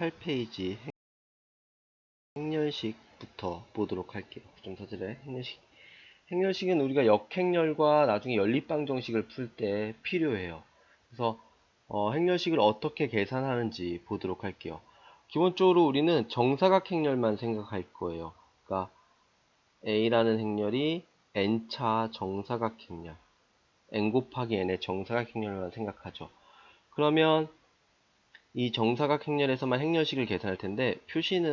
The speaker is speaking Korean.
8페이지 행렬식부터 보도록 할게요. 부정사들의 행렬식. 행렬식은 우리가 역행렬과 나중에 연립방정식을 풀 때 필요해요. 그래서 행렬식을 어떻게 계산하는지 보도록 할게요. 기본적으로 우리는 정사각 행렬만 생각할 거예요. 그러니까 A라는 행렬이 n차 정사각 행렬, n 곱하기 n의 정사각 행렬만 생각하죠. 그러면 이 정사각 행렬에서만 행렬식을 계산할 텐데 표시는